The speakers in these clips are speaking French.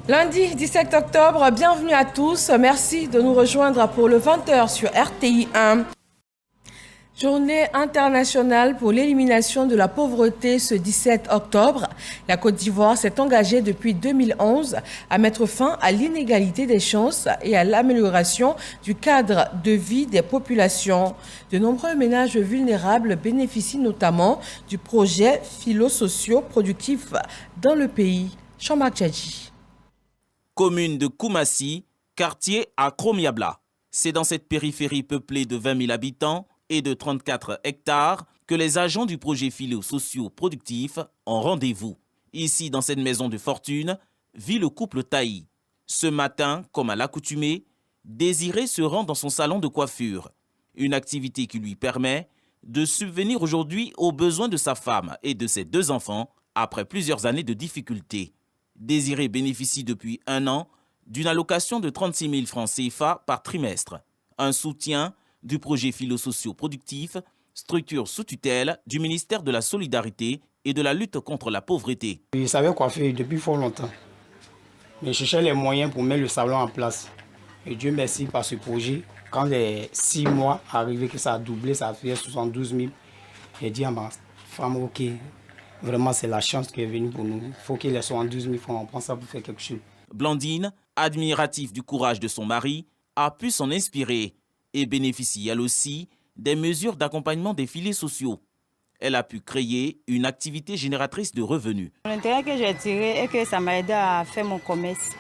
Lundi 17 octobre, bienvenue à tous. Merci de nous rejoindre pour le 20h sur RTI 1. Journée internationale pour l'élimination de la pauvreté ce 17 octobre. La Côte d'Ivoire s'est engagée depuis 2011 à mettre fin à l'inégalité des chances et à l'amélioration du cadre de vie des populations. De nombreux ménages vulnérables bénéficient notamment du projet philo-socio-productif dans le pays. Jean-Marc Djadji. Commune de Koumassi, quartier à Kromiabla. C'est dans cette périphérie peuplée de 20 000 habitants et de 34 hectares que les agents du projet philo-socio-productif ont rendez-vous. Ici, dans cette maison de fortune, vit le couple Taï. Ce matin, comme à l'accoutumée, Désiré se rend dans son salon de coiffure. Une activité qui lui permet de subvenir aujourd'hui aux besoins de sa femme et de ses 2 enfants après plusieurs années de difficultés. Désiré bénéficie depuis 1 an d'une allocation de 36 000 francs CFA par trimestre. Un soutien du projet philo-socio-productif, structure sous tutelle du ministère de la Solidarité et de la lutte contre la pauvreté. Je savais coiffer depuis fort longtemps, mais je cherchais les moyens pour mettre le salon en place. Et Dieu merci par ce projet. Quand les 6 mois arrivaient, que ça a doublé, ça a fait 72 000, j'ai dit à ma femme, ok, vraiment c'est la chance qui est venue pour nous. Il faut qu'il ait 72 000 francs, on prend ça pour faire quelque chose. Blandine, admirative du courage de son mari, a pu s'en inspirer et bénéficie elle aussi des mesures d'accompagnement des filets sociaux. Elle a pu créer une activité génératrice de revenus. L'intérêt que j'ai tiré est que ça m'a aidé à faire mon commerce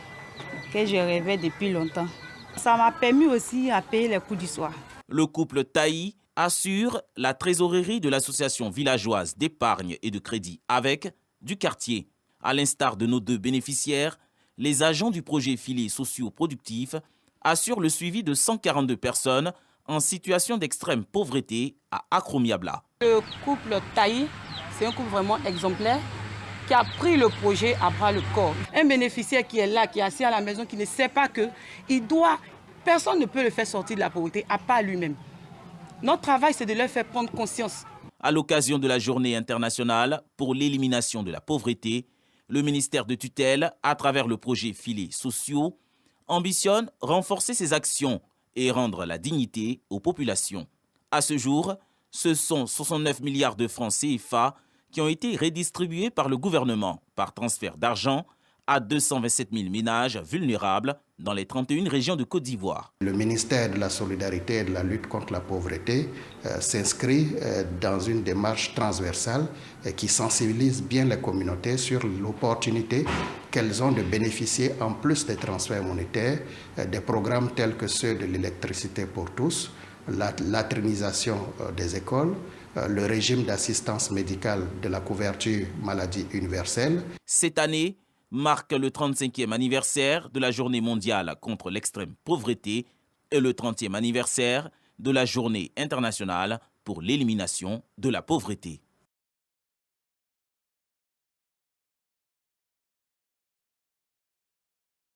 que je rêvais depuis longtemps. Ça m'a permis aussi à payer les coûts du soir. Le couple Taï assure la trésorerie de l'association villageoise d'épargne et de crédit avec du quartier. À l'instar de nos 2 bénéficiaires, les agents du projet filets socio-productif assurent le suivi de 142 personnes en situation d'extrême pauvreté à Akromiabla. Le couple Taï, c'est un couple vraiment exemplaire qui a pris le projet à bras le corps. Un bénéficiaire qui est là, qui est assis à la maison, qui ne sait pas que personne ne peut le faire sortir de la pauvreté à part lui-même. Notre travail, c'est de leur faire prendre conscience. À l'occasion de la journée internationale pour l'élimination de la pauvreté, le ministère de tutelle, à travers le projet filets sociaux, ambitionne renforcer ses actions et rendre la dignité aux populations. À ce jour, ce sont 69 milliards de francs CFA qui ont été redistribués par le gouvernement par transfert d'argent à 227 000 ménages vulnérables dans les 31 régions de Côte d'Ivoire. Le ministère de la Solidarité et de la lutte contre la pauvreté s'inscrit dans une démarche transversale qui sensibilise bien les communautés sur l'opportunité qu'elles ont de bénéficier, en plus des transferts monétaires, des programmes tels que ceux de l'électricité pour tous, la latrinisation des écoles, le régime d'assistance médicale de la couverture maladie universelle. Cette année marque le 35e anniversaire de la Journée mondiale contre l'extrême pauvreté et le 30e anniversaire de la Journée internationale pour l'élimination de la pauvreté.